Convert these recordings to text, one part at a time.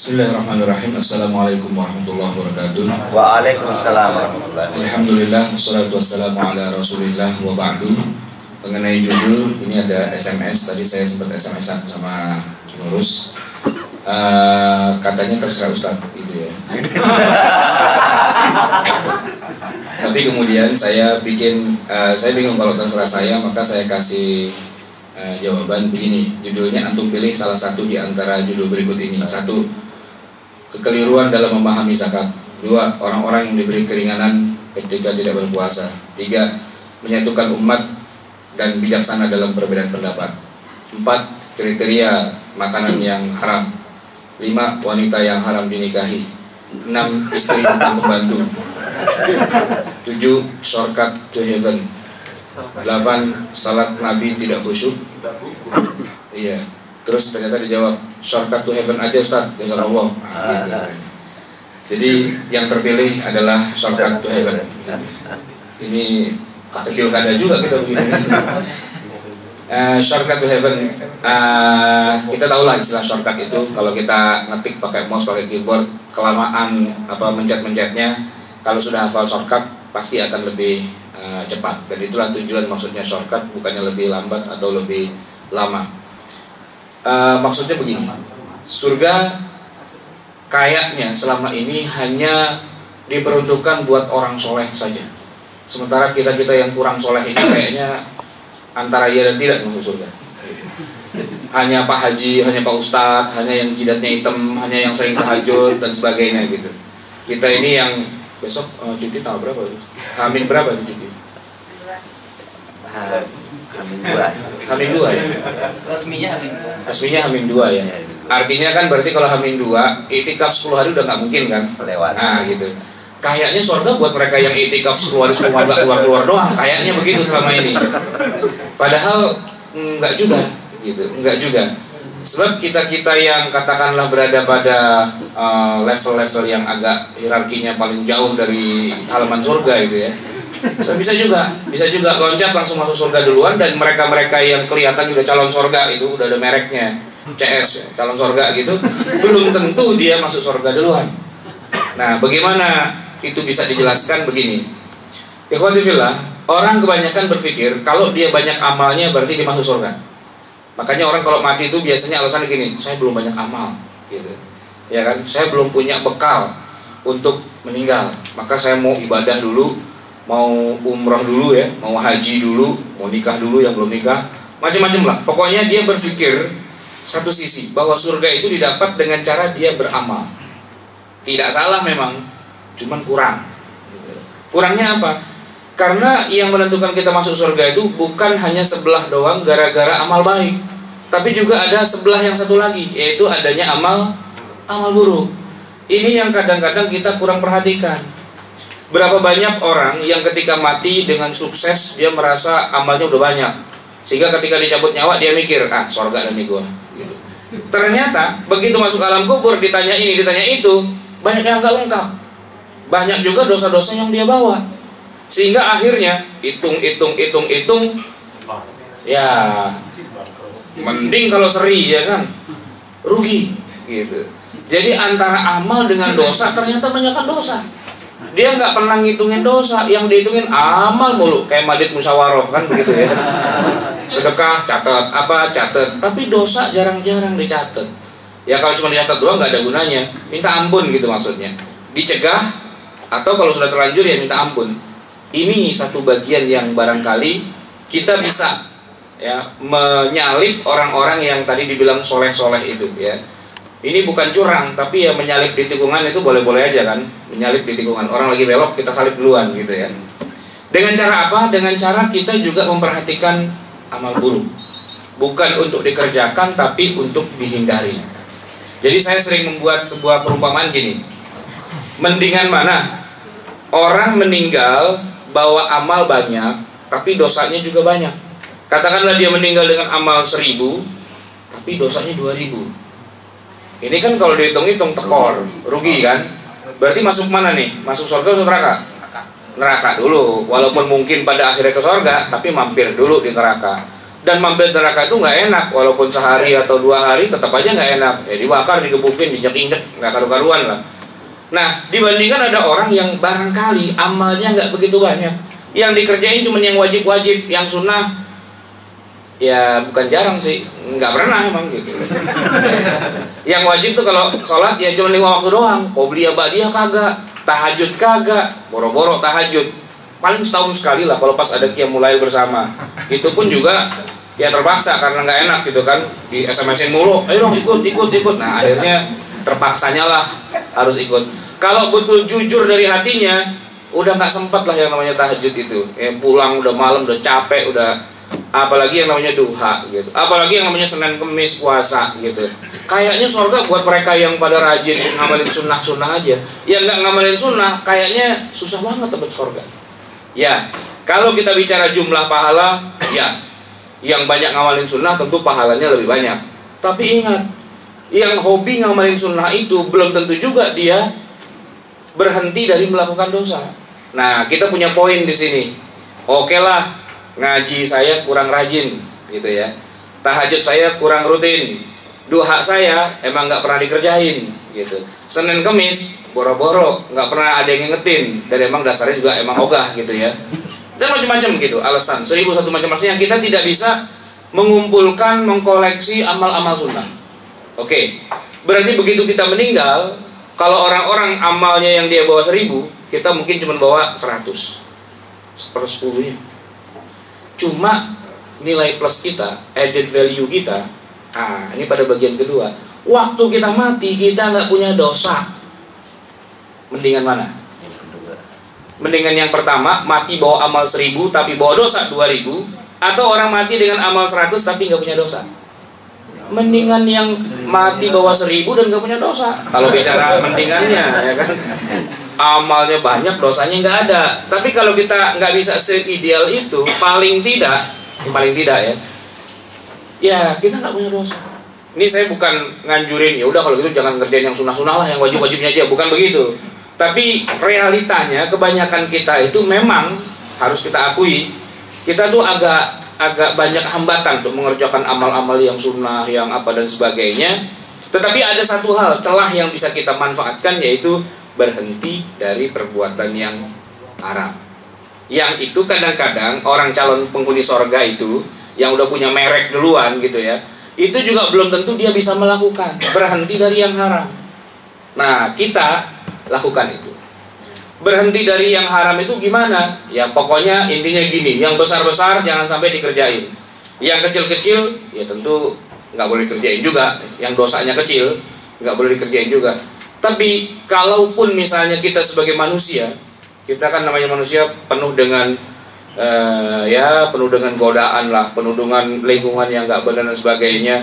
Bismillahirrahmanirrahim. Assalamualaikum warahmatullahi wabarakatuh. Waalaikumsalam warahmatullahi wabarakatuh. Alhamdulillah, wassalatu wassalamu ala rasulillah wa ba'du. Mengenai judul, ini ada SMS. Tadi saya sempat SMS-an sama Nurus. Katanya terserah Ustaz gitu ya. Tapi kemudian saya bingung kalau terserah saya, maka saya kasih jawaban begini. Judulnya antum pilih salah satu di antara judul berikut ini. 1. Kekeliruan dalam memahami zakat. 2. Orang-orang yang diberi keringanan ketika tidak berpuasa. 3. Menyatukan umat dan bijaksana dalam perbedaan pendapat. 4. Kriteria makanan yang haram. 5. Wanita yang haram dinikahi. 6. Istri bukan pembantu. 7. Shortcut to heaven. 8. Salat Nabi tidak khusyuk. Iya. Terus ternyata dijawab shortcut to heaven aja Ustaz, jazakallah. Gitu. Jadi yang terpilih adalah shortcut to heaven. Ini pilkada juga kita begini. Shortcut to heaven. Kita tahu lah istilah shortcut itu. Kalau kita ngetik pakai mouse, pakai keyboard, kelamaan mencet-mencetnya, kalau sudah hafal shortcut pasti akan lebih cepat. Dan itulah tujuan maksudnya shortcut, bukannya lebih lambat atau lebih lama. Maksudnya begini, surga kayaknya selama ini hanya diperuntukkan buat orang soleh saja. Sementara kita yang kurang soleh ini kayaknya antara iya dan tidak masuk surga. Hanya Pak Haji, hanya Pak Ustadz, hanya yang jidatnya hitam, hanya yang sering tahajud dan sebagainya gitu. Kita ini yang besok cuti tanggal berapa? Hamin berapa itu cuti? Hamin 2 ya? Resminya Hamin 2 ya? Artinya kan berarti kalau Hamin 2 itikaf 10 hari udah gak mungkin kan? Nah gitu. Kayaknya surga buat mereka yang itikaf 10 hari semua gak keluar-keluar doang. Kayaknya begitu selama ini. Padahal enggak juga gitu, enggak juga. Sebab kita yang katakanlah berada pada level-level yang agak hierarkinya paling jauh dari halaman surga itu ya. So, bisa juga loncat langsung masuk surga duluan, dan mereka yang kelihatan udah calon surga itu udah ada mereknya CS calon surga gitu, belum tentu dia masuk surga duluan. Nah, bagaimana itu bisa dijelaskan begini? Ikhwati fillah, orang kebanyakan berpikir kalau dia banyak amalnya berarti dia masuk surga. Makanya orang kalau mati itu biasanya alasannya gini, saya belum banyak amal gitu. Ya kan? Saya belum punya bekal untuk meninggal. Maka saya mau ibadah dulu, mau umroh dulu ya, mau haji dulu, mau nikah dulu yang belum nikah, macam-macam lah. Pokoknya dia berpikir satu sisi bahwa surga itu didapat dengan cara dia beramal. Tidak salah memang, cuman kurang. Kurangnya apa? Karena yang menentukan kita masuk surga itu bukan hanya sebelah doang gara-gara amal baik, tapi juga ada sebelah yang satu lagi, yaitu adanya amal buruk. Ini yang kadang-kadang kita kurang perhatikan. Berapa banyak orang yang ketika mati dengan sukses dia merasa amalnya udah banyak, sehingga ketika dicabut nyawa dia mikir, surga nih gua gitu. Ternyata begitu masuk alam kubur ditanya ini ditanya itu, banyak yang gak lengkap. Banyak juga dosa-dosa yang dia bawa, sehingga akhirnya hitung ya mending kalau seri ya kan, rugi gitu. Jadi antara amal dengan dosa ternyata banyakkan dosa. Dia nggak pernah ngitungin dosa, yang dihitungin amal mulu, kayak madid musyawarah kan begitu ya. Sedekah catat, tapi dosa jarang-jarang dicatat. Ya kalau cuma dicatat doang nggak ada gunanya. Minta ampun gitu maksudnya, dicegah, atau kalau sudah terlanjur ya minta ampun. Ini satu bagian yang barangkali kita bisa ya menyalip orang-orang yang tadi dibilang soleh-soleh itu ya. Ini bukan curang, tapi ya menyalip di tikungan itu boleh-boleh aja kan. Menyalip di tikungan, orang lagi belok kita salip duluan gitu ya. Dengan cara apa? Dengan cara kita juga memperhatikan amal buruk. Bukan untuk dikerjakan, tapi untuk dihindari. Jadi saya sering membuat sebuah perumpamaan gini. Mendingan mana? Orang meninggal bawa amal banyak, tapi dosanya juga banyak. Katakanlah dia meninggal dengan amal 1000, tapi dosanya 2000. Ini kan kalau dihitung-hitung tekor, rugi kan? Berarti masuk mana nih? Masuk surga atau neraka? Neraka dulu. Walaupun mungkin pada akhirnya ke surga, tapi mampir dulu di neraka. Dan mampir neraka itu nggak enak, walaupun sehari atau 2 hari tetap aja nggak enak. Ya dibakar, digebukin, diinjek-injek, nggak karu-karuan lah. Nah, dibandingkan ada orang yang barangkali amalnya nggak begitu banyak, yang dikerjain cuma yang wajib-wajib, yang sunnah ya bukan jarang sih, nggak pernah emang gitu. Yang wajib tuh kalau sholat ya cuma 5 waktu doang, qobliyah ba'diyah kagak, tahajud kagak, boro-boro tahajud paling setahun sekali lah kalau pas ada qiyamul lail bersama. Itu pun juga ya terpaksa karena nggak enak gitu kan, di SMS-in mulu, ayo dong ikut. Nah akhirnya terpaksanya lah harus ikut. Kalau betul jujur dari hatinya, udah nggak sempat lah yang namanya tahajud itu. Ya, pulang udah malam, udah capek, udah apalagi yang namanya duha gitu. Apalagi yang namanya Senin Kemis puasa gitu. Kayaknya surga buat mereka yang pada rajin ngamalin sunnah aja. Yang nggak ngamalin sunnah, kayaknya susah banget dapat surga. Ya, kalau kita bicara jumlah pahala, ya yang banyak ngamalin sunnah tentu pahalanya lebih banyak. Tapi ingat, yang hobi ngamalin sunnah itu belum tentu juga dia berhenti dari melakukan dosa. Nah, kita punya poin di sini. Oke lah, ngaji saya kurang rajin, gitu ya. Tahajud saya kurang rutin. Duha saya emang nggak pernah dikerjain, gitu. Senin Kemis boro-boro, nggak pernah ada yang ngingetin. Dan emang dasarnya juga emang ogah, gitu ya. Dan macam-macam gitu alasan, 1001 macam alasan yang kita tidak bisa mengumpulkan, mengkoleksi amal-amal sunnah. Oke, berarti begitu kita meninggal, kalau orang-orang amalnya yang dia bawa 1000, kita mungkin cuma bawa 100, 1/10-nya. Cuma nilai plus kita, added value kita, ini pada bagian kedua. Waktu kita mati, kita nggak punya dosa. Mendingan mana? Mendingan yang pertama, mati bawa amal 1000 tapi bawa dosa 2000, atau orang mati dengan amal 100 tapi nggak punya dosa? Mendingan yang mati bawa 1000 dan nggak punya dosa. Kalau bicara mendingannya, ya kan, amalnya banyak, dosanya nggak ada. Tapi kalau kita nggak bisa se-ideal itu, paling tidak ya kita nggak punya dosa. Ini saya bukan nganjurin ya udah kalau gitu jangan ngerjain yang sunnah-sunnah lah, yang wajib-wajibnya aja, bukan begitu. Tapi realitanya kebanyakan kita itu memang harus kita akui, kita tuh agak banyak hambatan untuk mengerjakan amal-amal yang sunnah, yang apa dan sebagainya. Tetapi ada satu hal, celah yang bisa kita manfaatkan, yaitu berhenti dari perbuatan yang haram. Yang itu kadang-kadang orang calon penghuni sorga itu yang udah punya merek duluan gitu ya, itu juga belum tentu dia bisa melakukan berhenti dari yang haram. Nah, kita lakukan itu. Berhenti dari yang haram itu gimana? Ya pokoknya intinya gini, yang besar-besar jangan sampai dikerjain. Yang kecil-kecil ya tentu nggak boleh dikerjain juga. Yang dosanya kecil nggak boleh dikerjain juga. Tapi kalaupun misalnya kita sebagai manusia, kita kan namanya manusia penuh dengan penuh dengan godaan lah, penuh dengan lingkungan yang nggak benar dan sebagainya.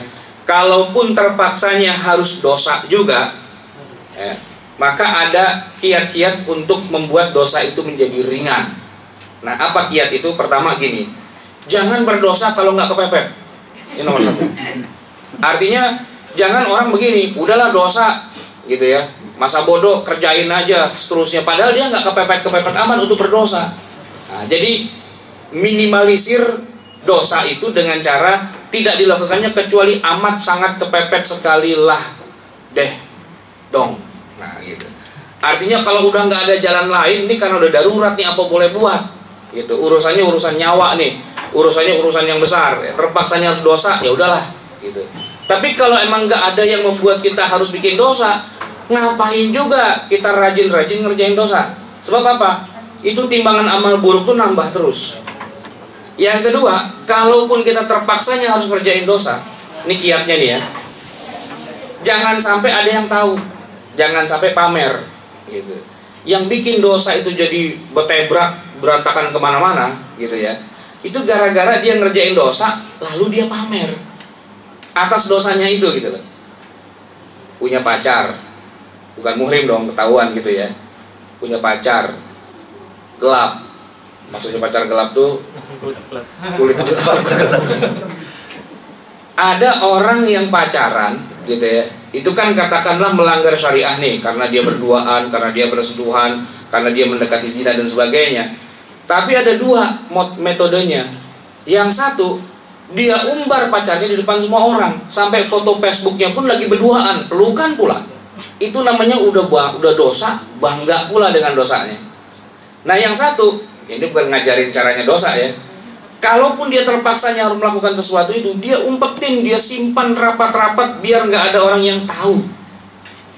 Kalaupun terpaksanya harus dosa juga, maka ada kiat-kiat untuk membuat dosa itu menjadi ringan. Nah, apa kiat itu? Pertama gini, jangan berdosa kalau nggak kepepet. Ini nomor 1. Artinya jangan orang begini, udahlah dosa gitu ya, masa bodoh kerjain aja seterusnya, padahal dia nggak kepepet aman untuk berdosa. Nah, jadi minimalisir dosa itu dengan cara tidak dilakukannya kecuali amat sangat kepepet sekali lah deh dong. Nah gitu. Artinya kalau udah nggak ada jalan lain nih, karena udah darurat nih, apa boleh buat gitu. Urusannya urusan nyawa nih, urusannya urusan yang besar, terpaksanya harus dosa, ya udahlah gitu. Tapi kalau emang nggak ada yang membuat kita harus bikin dosa, ngapain juga kita rajin-rajin ngerjain dosa? Sebab apa? Itu timbangan amal buruk tuh nambah terus. Yang kedua, kalaupun kita terpaksanya harus ngerjain dosa, ini kiatnya nih ya, jangan sampai ada yang tahu. Jangan sampai pamer gitu. Yang bikin dosa itu jadi betebrak, berantakan kemana-mana gitu ya, itu gara-gara dia ngerjain dosa lalu dia pamer atas dosanya itu gitu loh. Punya pacar, bukan muhrim dong, ketahuan gitu ya. Punya pacar gelap. Maksudnya pacar gelap tuh kulit gelap. Ada orang yang pacaran gitu ya, itu kan katakanlah melanggar syariah nih, karena dia berduaan, karena dia bersentuhan, karena dia mendekati zina dan sebagainya. Tapi ada dua metodenya. Yang satu, dia umbar pacarnya di depan semua orang, sampai foto Facebooknya pun lagi berduaan, pelukan pula. Itu namanya udah dosa, bangga pula dengan dosanya. Nah yang satu, ini bukan ngajarin caranya dosa ya. Kalaupun dia terpaksanya harus melakukan sesuatu itu, dia umpetin, dia simpan rapat-rapat biar nggak ada orang yang tahu.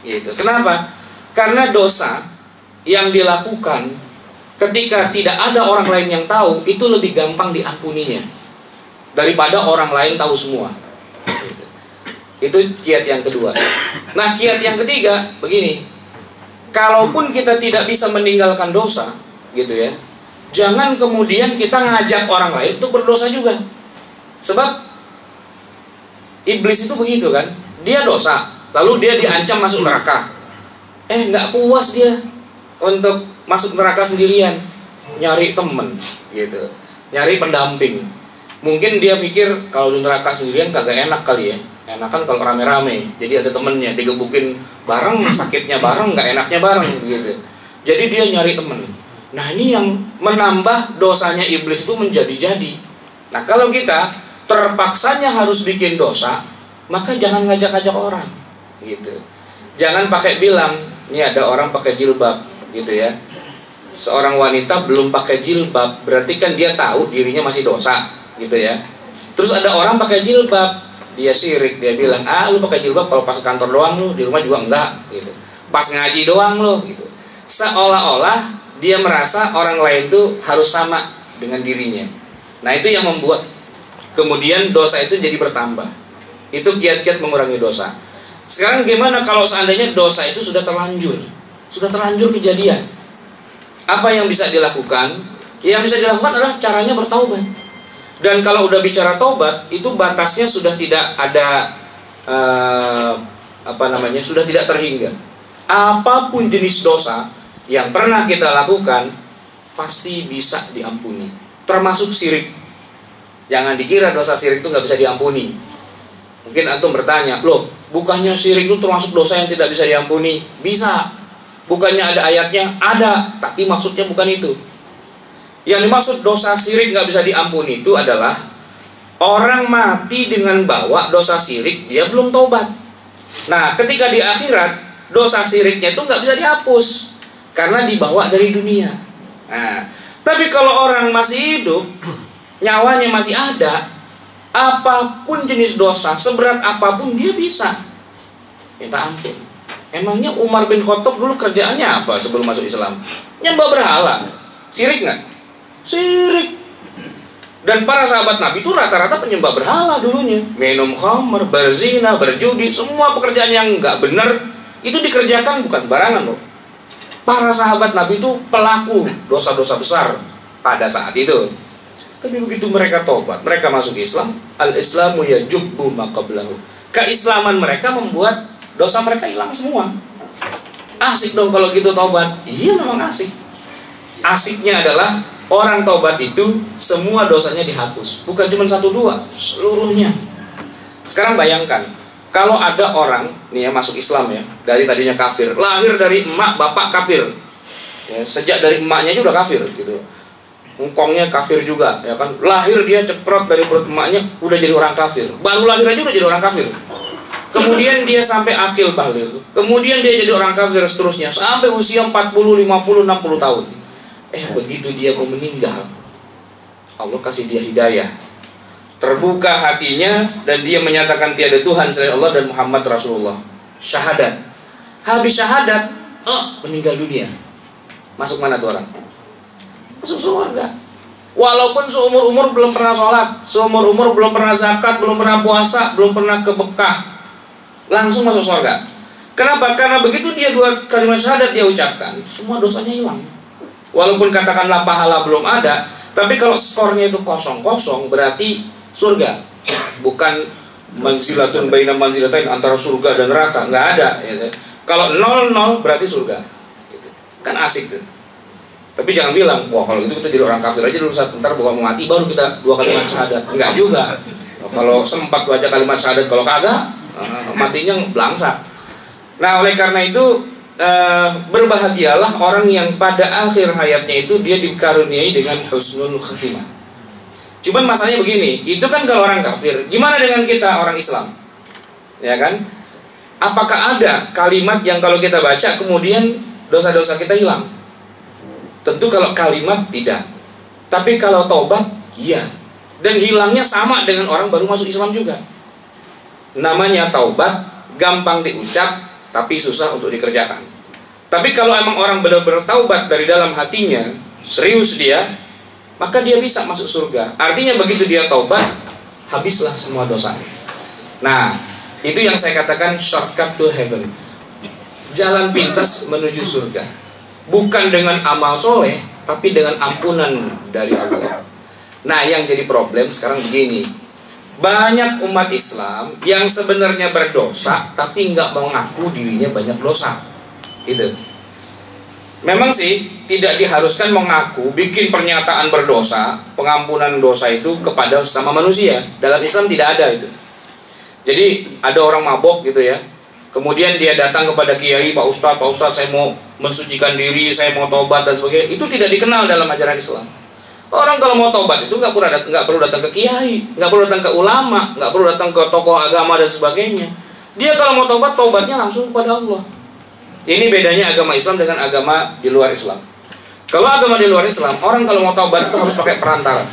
Gitu. Kenapa? Karena dosa yang dilakukan ketika tidak ada orang lain yang tahu, itu lebih gampang diampuninya daripada orang lain tahu semua. Itu kiat yang kedua. Nah, kiat yang ketiga begini. Kalaupun kita tidak bisa meninggalkan dosa, gitu ya, jangan kemudian kita ngajak orang lain untuk berdosa juga. Sebab iblis itu begitu kan, dia dosa, lalu dia diancam masuk neraka. Nggak puas dia untuk masuk neraka sendirian, nyari temen, gitu, nyari pendamping. Mungkin dia pikir kalau di neraka sendirian kagak enak kali ya. Enakan kalau rame-rame, jadi ada temennya, digebukin bareng, sakitnya bareng, nggak enaknya bareng gitu. Jadi dia nyari temen. Nah ini yang menambah dosanya iblis itu menjadi-jadi. Nah kalau kita terpaksanya harus bikin dosa, maka jangan ngajak-ngajak orang gitu. Jangan pakai bilang, ini ada orang pakai jilbab gitu ya. Seorang wanita belum pakai jilbab, berarti kan dia tahu dirinya masih dosa gitu ya. Terus ada orang pakai jilbab, dia sirik, dia bilang, lu pakai jilbab kalau pas kantor doang, lu di rumah juga enggak gitu. Pas ngaji doang lu gitu. Seolah-olah dia merasa orang lain tuh harus sama dengan dirinya. Nah itu yang membuat kemudian dosa itu jadi bertambah. Itu kiat-kiat mengurangi dosa. Sekarang gimana kalau seandainya dosa itu sudah terlanjur kejadian? Apa yang bisa dilakukan? Yang bisa dilakukan adalah caranya bertaubat. Dan kalau udah bicara taubat, itu batasnya sudah tidak ada sudah tidak terhingga. Apapun jenis dosa yang pernah kita lakukan pasti bisa diampuni, termasuk syirik. Jangan dikira dosa syirik itu nggak bisa diampuni. Mungkin antum bertanya, loh, bukannya syirik itu termasuk dosa yang tidak bisa diampuni? Bisa. Bukannya ada ayatnya? Ada, tapi maksudnya bukan itu. Yang dimaksud dosa syirik nggak bisa diampuni itu adalah orang mati dengan bawa dosa syirik, dia belum taubat. Nah, ketika di akhirat dosa syiriknya itu nggak bisa dihapus karena dibawa dari dunia. Nah, tapi kalau orang masih hidup, nyawanya masih ada, apapun jenis dosa, seberat apapun dia bisa minta ampun. Emangnya Umar bin Khattab dulu kerjaannya apa sebelum masuk Islam? Nyembah berhala. Syirik nggak? Syirik. Dan para sahabat Nabi itu rata-rata penyembah berhala dulunya. Minum khamr, berzina, berjudi, semua pekerjaan yang nggak benar itu dikerjakan bukan barangan loh. Para sahabat Nabi itu pelaku dosa-dosa besar pada saat itu. Tapi begitu mereka tobat, mereka masuk Islam, al-Islamu yajubbu ma qablahu. Keislaman mereka membuat dosa mereka hilang semua. Asik dong kalau gitu tobat. Iya memang asik. Asiknya adalah orang taubat itu semua dosanya dihapus. Bukan cuma 1-2, seluruhnya. Sekarang bayangkan, kalau ada orang nih ya masuk Islam ya, dari tadinya kafir, lahir dari emak bapak kafir. Ya, sejak dari emaknya aja udah kafir gitu. Engkongnya kafir juga, ya kan? Lahir dia ceprot dari perut emaknya udah jadi orang kafir. Baru lahir aja udah jadi orang kafir. Kemudian dia sampai akil baligh. Kemudian dia jadi orang kafir seterusnya sampai usia 40, 50, 60 tahun. Begitu dia mau meninggal, Allah kasih dia hidayah, terbuka hatinya, dan dia menyatakan tiada Tuhan selain Allah dan Muhammad Rasulullah. Syahadat. Habis syahadat, meninggal dunia. Masuk mana tuh orang? Masuk surga. Walaupun seumur-umur belum pernah sholat, seumur-umur belum pernah zakat, belum pernah puasa, belum pernah ke Mekah, langsung masuk surga. Kenapa? Karena begitu dia 2 kalimat syahadat dia ucapkan, semua dosanya hilang. Walaupun katakanlah pahala belum ada, tapi kalau skornya itu 0-0 berarti surga. Bukan manzilatun baina manzilatain, antara surga dan neraka, nggak ada. Gitu. Kalau 0-0 berarti surga. Gitu. Kan asik tuh. Tapi jangan bilang, wah kalau gitu kita jadi orang kafir aja dulu, sebentar bawa mau mati baru kita 2 kalimat syahadat. Enggak juga. Kalau sempat baca kalimat syahadat, kalau kagak matinya belangsak. Nah oleh karena itu berbahagialah orang yang pada akhir hayatnya itu dia dikaruniai dengan husnul khatimah. Cuman masalahnya begini, itu kan kalau orang kafir. Gimana dengan kita orang Islam? Ya kan? Apakah ada kalimat yang kalau kita baca kemudian dosa-dosa kita hilang? Tentu kalau kalimat tidak. Tapi kalau taubat, iya. Dan hilangnya sama dengan orang baru masuk Islam juga. Namanya taubat, gampang diucap, tapi susah untuk dikerjakan. Tapi kalau emang orang benar-benar taubat dari dalam hatinya, serius dia, maka dia bisa masuk surga. Artinya begitu dia taubat, habislah semua dosanya. Nah, itu yang saya katakan shortcut to heaven. Jalan pintas menuju surga. Bukan dengan amal soleh, tapi dengan ampunan dari Allah. Nah, yang jadi problem sekarang begini. Banyak umat Islam yang sebenarnya berdosa, tapi nggak mau ngaku dirinya banyak dosa. Gitu. Memang sih tidak diharuskan mengaku, bikin pernyataan berdosa, pengampunan dosa itu kepada sesama manusia. Dalam Islam tidak ada itu. Jadi ada orang mabok gitu ya, kemudian dia datang kepada kiai, Pak Ustadz saya mau mensucikan diri, saya mau tobat dan sebagainya. Itu tidak dikenal dalam ajaran Islam. Orang kalau mau tobat itu nggak perlu datang ke kiai, nggak perlu datang ke ulama, nggak perlu datang ke tokoh agama dan sebagainya. Dia kalau mau tobat, tobatnya langsung kepada Allah. Ini bedanya agama Islam dengan agama di luar Islam. Kalau agama di luar Islam, orang kalau mau taubat itu harus pakai perantara,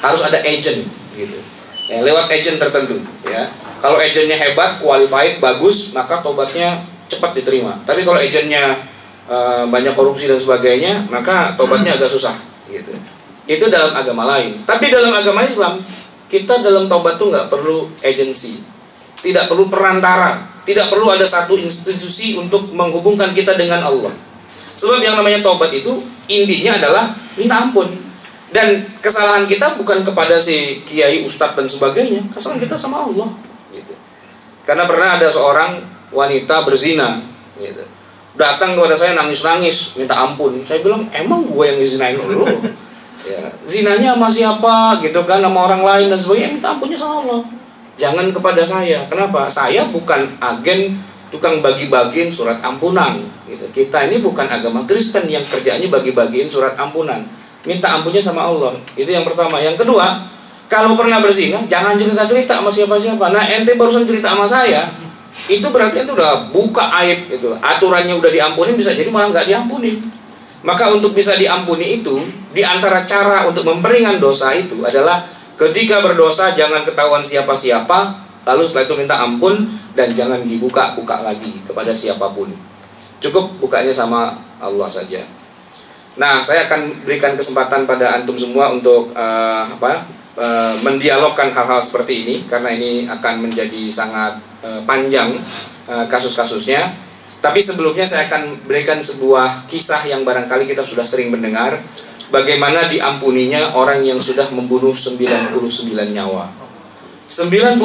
harus ada agent gitu. Ya, lewat agent tertentu. Ya, kalau agentnya hebat, qualified, bagus, maka taubatnya cepat diterima. Tapi kalau agentnya banyak korupsi dan sebagainya, maka taubatnya agak susah. Gitu. Itu dalam agama lain. Tapi dalam agama Islam, kita dalam taubat tuh nggak perlu agensi, tidak perlu perantara. Tidak perlu ada satu institusi untuk menghubungkan kita dengan Allah. Sebab yang namanya taubat itu intinya adalah minta ampun. Dan kesalahan kita bukan kepada si kiai, ustadz dan sebagainya. Kesalahan kita sama Allah. Gitu. Karena pernah ada seorang wanita berzina. Gitu. Datang kepada saya nangis-nangis, minta ampun. Saya bilang, emang gue yang ngizinain lu? Ya, zinanya sama siapa? Gitu kan, sama orang lain dan sebagainya. Minta ampunnya sama Allah. Jangan kepada saya. Kenapa? Saya bukan agen tukang bagi-bagiin surat ampunan. Gitu. Kita ini bukan agama Kristen yang kerjanya bagi-bagiin surat ampunan. Minta ampunnya sama Allah. Itu yang pertama. Yang kedua, kalau pernah berzina, jangan cerita-cerita sama siapa-siapa. Nah, ente barusan cerita sama saya, itu berarti ente udah buka aib. Gitu. Aturannya udah diampuni, bisa jadi malah nggak diampuni. Maka untuk bisa diampuni itu, di antara cara untuk memperingan dosa itu adalah ketika berdosa jangan ketahuan siapa-siapa, lalu setelah itu minta ampun dan jangan dibuka-buka lagi kepada siapapun. Cukup bukanya sama Allah saja. Nah, saya akan berikan kesempatan pada antum semua untuk mendialogkan hal-hal seperti ini karena ini akan menjadi sangat panjang kasus-kasusnya. Tapi sebelumnya saya akan berikan sebuah kisah yang barangkali kita sudah sering mendengar. Bagaimana diampuninya orang yang sudah membunuh 99 nyawa. 99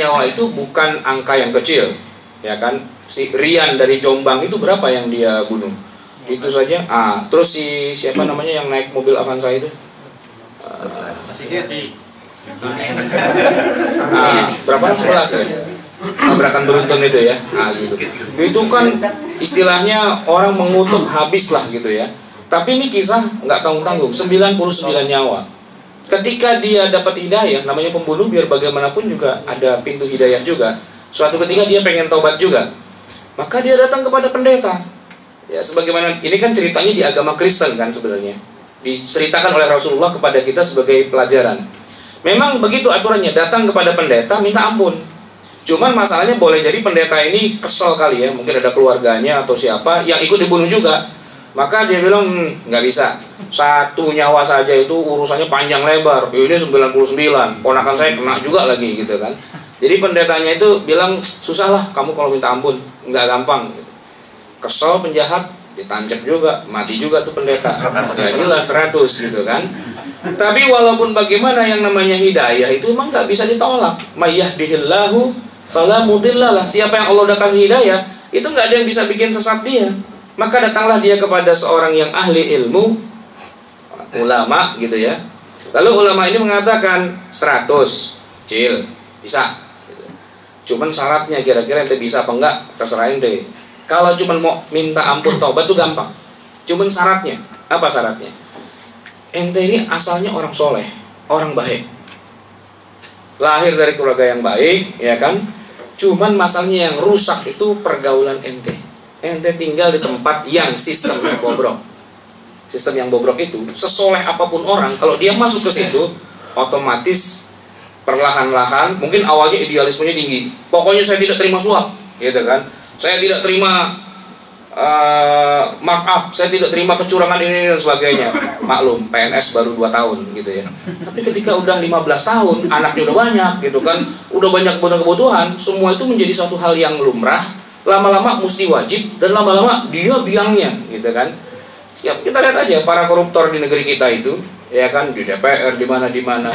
nyawa itu bukan angka yang kecil, ya kan? Si Rian dari Jombang itu berapa yang dia bunuh? Itu saja. Terus siapa namanya yang naik mobil Avanza itu? Berapa? 11 ya? Tabrakan beruntun itu ya. Gitu. Itu kan istilahnya orang mengutuk habis lah gitu ya. Tapi ini kisah nggak tanggung-tanggung, 99 nyawa. Ketika dia dapat hidayah, namanya pembunuh biar bagaimanapun juga ada pintu hidayah juga. Suatu ketika dia pengen taubat juga, maka dia datang kepada pendeta. Ya, sebagaimana ini kan ceritanya di agama Kristen kan sebenarnya. Diceritakan oleh Rasulullah kepada kita sebagai pelajaran. Memang begitu aturannya, datang kepada pendeta minta ampun. Cuman masalahnya boleh jadi pendeta ini kesel kali ya, mungkin ada keluarganya atau siapa yang ikut dibunuh juga. Maka dia bilang, nggak bisa. Satu nyawa saja itu urusannya panjang lebar. Ini 99, ponakan saya kena juga lagi gitu kan. Jadi pendetanya itu bilang, susah lah kamu kalau minta ampun, nggak gampang. Kesel penjahat, ditancap juga, mati juga tuh pendeta. Ya jelas 100 gitu kan. Tapi walaupun bagaimana yang namanya hidayah itu memang nggak bisa ditolak. Mayyahdihillahu fala mudhillalah. Siapa yang Allah udah kasih hidayah, itu nggak ada yang bisa bikin sesat dia. Maka datanglah dia kepada seorang yang ahli ilmu, ulama gitu ya. Lalu ulama ini mengatakan 100, cil, bisa gitu. Cuman syaratnya kira-kira ente bisa apa enggak, terserah ente. Kalau cuman mau minta ampun taubat tuh gampang. Cuman syaratnya, apa syaratnya? Ente ini asalnya orang soleh, orang baik, lahir dari keluarga yang baik, ya kan? Cuman masalahnya yang rusak itu pergaulan ente. Ente tinggal di tempat yang sistemnya bobrok. Sistem yang bobrok itu, sesoleh apapun orang, kalau dia masuk ke situ, otomatis perlahan-lahan, mungkin awalnya idealismenya tinggi. Pokoknya saya tidak terima suap, gitu kan? Saya tidak terima markup, saya tidak terima kecurangan ini dan sebagainya. Maklum, PNS baru 2 tahun gitu ya. Tapi ketika udah 15 tahun, anaknya udah banyak gitu kan, udah banyak kebutuhan, semua itu menjadi suatu hal yang lumrah, lama-lama mesti wajib, dan lama-lama dia biangnya gitu kan. Ya, kita lihat aja para koruptor di negeri kita itu, ya kan, di DPR, di mana.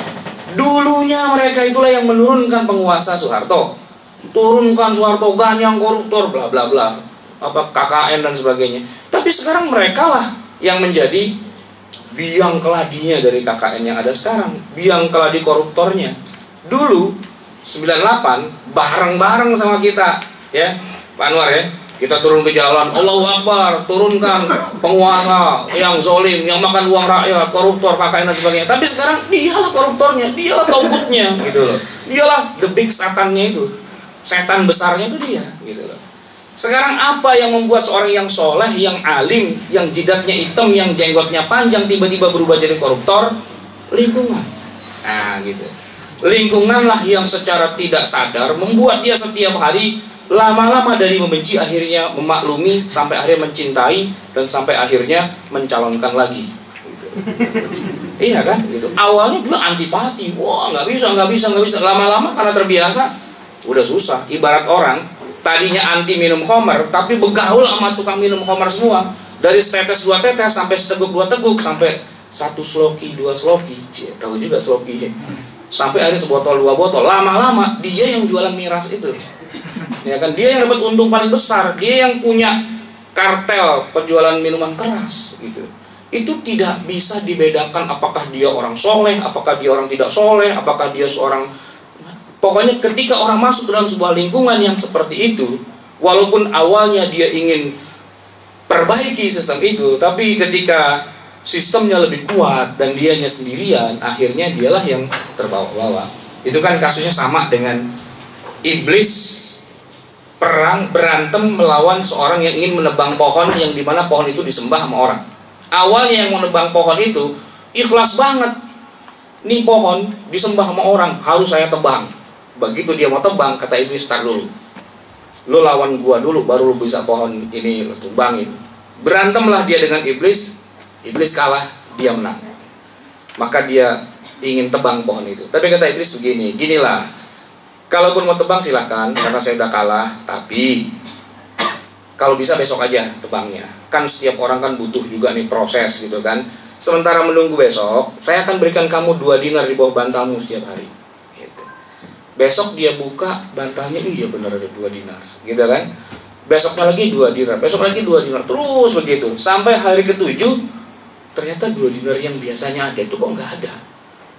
Dulunya mereka itulah yang menurunkan penguasa Soeharto. Turunkan Soeharto, ganyang koruptor, bla bla bla. Apa KKN dan sebagainya. Tapi sekarang mereka lah yang menjadi biang keladinya dari KKN yang ada sekarang, biang keladi koruptornya. Dulu 98 bareng-bareng sama kita, ya Pak Anwar ya, kita turun ke jalan, Allahu Akbar, turunkan penguasa yang zolim, yang makan uang rakyat, koruptor, KKN dan sebagainya. Tapi sekarang dialah koruptornya, dialah togutnya, gitu loh. Dialah the big satannya itu, setan besarnya itu dia, gitu loh. Sekarang apa yang membuat seorang yang soleh, yang alim, yang jidatnya hitam, yang jenggotnya panjang tiba-tiba berubah jadi koruptor? Lingkungan. Nah gitu. Lingkunganlah yang secara tidak sadar membuat dia setiap hari lama-lama dari membenci akhirnya memaklumi, sampai akhirnya mencintai, dan sampai akhirnya mencalonkan lagi. Gitu. Iya kan? Gitu. Awalnya dia antipati, wah nggak bisa. Lama-lama karena terbiasa, udah susah. Ibarat orang tadinya anti minum khamar, tapi begaul sama tukang minum khamar semua. Dari setetes 2 tetes sampai seteguk 2 teguk, sampai 1 sloki 2 sloki, tahu juga sloki. Sampai akhirnya sebotol 2 botol. Lama-lama dia yang jualan miras itu. Ya kan, dia yang dapat untung paling besar, dia yang punya kartel penjualan minuman keras gitu. Itu tidak bisa dibedakan apakah dia orang soleh, apakah dia orang tidak soleh, apakah dia seorang. Pokoknya ketika orang masuk dalam sebuah lingkungan yang seperti itu, walaupun awalnya dia ingin perbaiki sistem itu, tapi ketika sistemnya lebih kuat dan dianya sendirian, akhirnya dialah yang terbawa-bawa. Itu kan kasusnya sama dengan iblis perang berantem melawan seorang yang ingin menebang pohon yang dimana pohon itu disembah sama orang. Awalnya yang menebang pohon itu ikhlas banget. Nih pohon disembah sama orang, harus saya tebang. Begitu dia mau tebang, kata iblis, tar dulu, lu lawan gua dulu, baru lu bisa pohon ini lu tumbangin. Berantemlah dia dengan iblis. Iblis kalah, dia menang. Maka dia ingin tebang pohon itu. Tapi kata iblis begini, ginilah, kalaupun mau tebang silahkan, karena saya udah kalah. Tapi kalau bisa besok aja tebangnya. Kan setiap orang kan butuh juga nih proses gitu kan. Sementara menunggu besok, saya akan berikan kamu 2 dinar di bawah bantalmu setiap hari. Besok dia buka bantalnya, iya benar ada 2 dinar, gitu kan? Besoknya lagi 2 dinar, besok lagi 2 dinar, terus begitu sampai hari ke-7, ternyata 2 dinar yang biasanya ada itu kok nggak ada.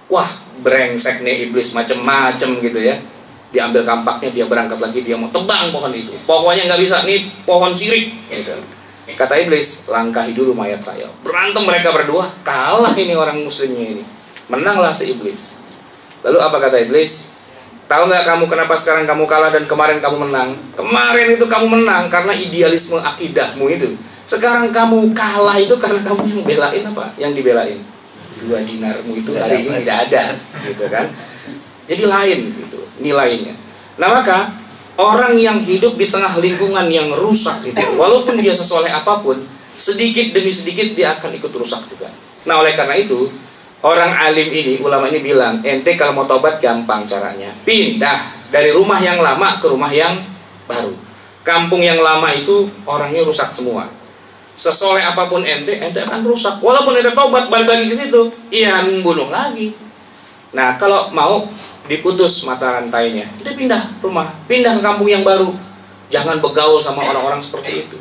Wah, brengsek nih iblis, macem-macem gitu ya. Diambil kampaknya, dia berangkat lagi, dia mau tebang pohon itu. Pokoknya nggak bisa, nih pohon sirik. Gitu. Kata iblis, langkahi dulu mayat saya. Berantem mereka berdua, kalah ini orang muslimnya ini, menanglah si iblis. Lalu apa kata iblis? Tahu nggak kamu kenapa sekarang kamu kalah dan kemarin kamu menang? Kemarin itu kamu menang karena idealisme akidahmu itu. Sekarang kamu kalah itu karena kamu yang belain apa? Yang dibelain 2 dinarmu itu hari ini tidak ada, gitu kan? Jadi lain gitu nilainya. Nah maka orang yang hidup di tengah lingkungan yang rusak itu, walaupun dia sesoleh apapun, sedikit demi sedikit dia akan ikut rusak juga. Nah oleh karena itu, orang alim ini, ulama ini bilang, ente kalau mau tobat gampang caranya. Pindah dari rumah yang lama ke rumah yang baru. Kampung yang lama itu orangnya rusak semua. Sesoleh apapun ente akan rusak. Walaupun ente tobat balik lagi ke situ, iya membunuh lagi. Nah kalau mau diputus mata rantainya, kita pindah rumah, pindah ke kampung yang baru. Jangan begaul sama orang-orang seperti itu.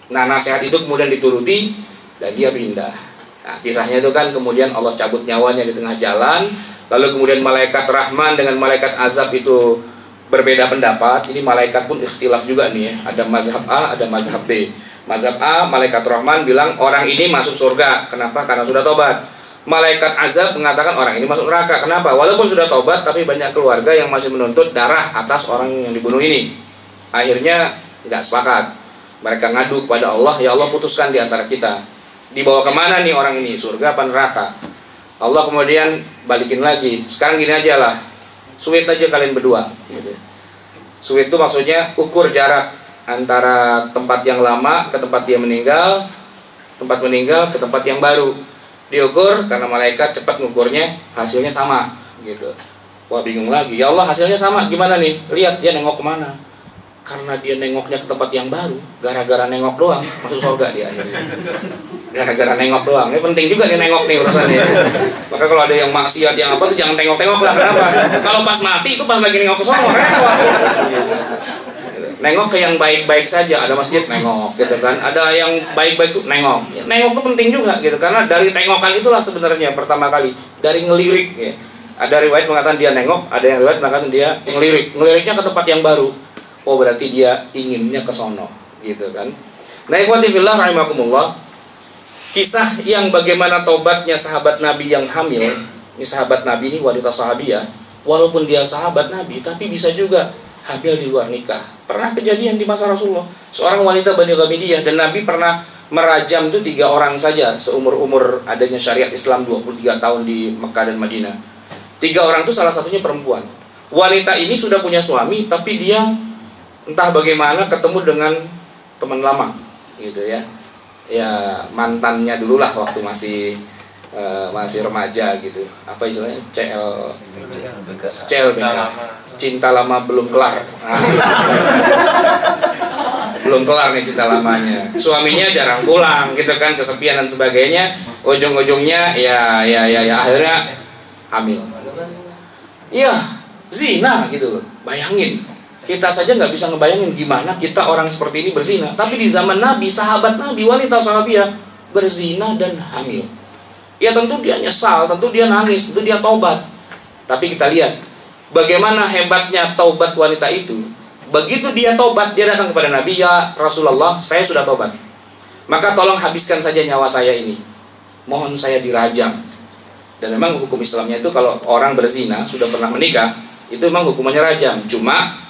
Nah nasihat itu kemudian dituruti dan dia pindah. Nah, kisahnya itu kan kemudian Allah cabut nyawanya di tengah jalan. Lalu kemudian malaikat rahman dengan malaikat azab itu berbeda pendapat. Ini malaikat pun ikhtilaf juga nih ya. Ada mazhab A, ada mazhab B. Mazhab A, malaikat rahman bilang orang ini masuk surga. Kenapa? Karena sudah tobat. Malaikat azab mengatakan orang ini masuk neraka. Kenapa? Walaupun sudah tobat, tapi banyak keluarga yang masih menuntut darah atas orang yang dibunuh ini. Akhirnya nggak sepakat. Mereka ngadu kepada Allah, ya Allah putuskan di antara kita. Dibawa kemana nih orang ini? Surga apa neraka? Allah kemudian balikin lagi. Sekarang gini aja lah, sweet aja kalian berdua. Gitu. Sweet itu maksudnya ukur jarak antara tempat yang lama ke tempat dia meninggal, tempat meninggal ke tempat yang baru. Diukur karena malaikat cepat ngukurnya, hasilnya sama gitu. Wah bingung lagi, ya Allah hasilnya sama, gimana nih? Lihat dia nengok kemana? Karena dia nengoknya ke tempat yang baru, gara-gara nengok doang masuk surga dia akhirnya. Gara-gara nengok doang, ini penting juga dia nengok nih urusannya. Maka kalau ada yang maksiat yang apa tuh jangan tengok-tengok lah, kenapa? Kalau pas mati itu pas lagi nengok ke sono repot. Nengok ke yang baik-baik saja, ada masjid nengok gitu kan, ada yang baik-baik tuh nengok. Ya, nengok tuh penting juga gitu, karena dari tengokan itulah sebenarnya pertama kali dari ngelirik ya. Ada riwayat mengatakan dia nengok, ada yang riwayat mengatakan dia ngelirik. Ngeliriknya ke tempat yang baru. Oh berarti dia inginnya ke sono gitu kan. Nah ikhwati fillah rahimakumullah, kisah yang bagaimana tobatnya sahabat Nabi yang hamil. Ini sahabat Nabi ini wanita sahabiah, walaupun dia sahabat Nabi tapi bisa juga hamil di luar nikah. Pernah kejadian di masa Rasulullah, seorang wanita Bani Ghamidiyah, dan Nabi pernah merajam itu 3 orang saja seumur-umur adanya syariat Islam 23 tahun di Mekah dan Madinah. 3 orang itu salah satunya perempuan. Wanita ini sudah punya suami, tapi dia entah bagaimana ketemu dengan teman lama gitu ya. Ya mantannya dulu lah waktu masih remaja gitu. Apa istilahnya? CLBK. Cinta lama belum kelar. Belum kelar nih cinta lamanya. Suaminya jarang pulang gitu kan, kesepian dan sebagainya. Ujung-ujungnya ya akhirnya hamil. Iya, zina gitu loh. Bayangin. Kita saja nggak bisa ngebayangin gimana kita orang seperti ini berzina. Tapi di zaman Nabi, sahabat Nabi, wanita sahabiah berzina dan hamil. Ya tentu dia nyesal, tentu dia nangis, tentu dia taubat. Tapi kita lihat bagaimana hebatnya taubat wanita itu. Begitu dia taubat, dia datang kepada Nabi, ya Rasulullah, saya sudah taubat. Maka tolong habiskan saja nyawa saya ini. Mohon saya dirajam. Dan memang hukum Islamnya itu kalau orang berzina sudah pernah menikah, itu memang hukumannya rajam. Cuma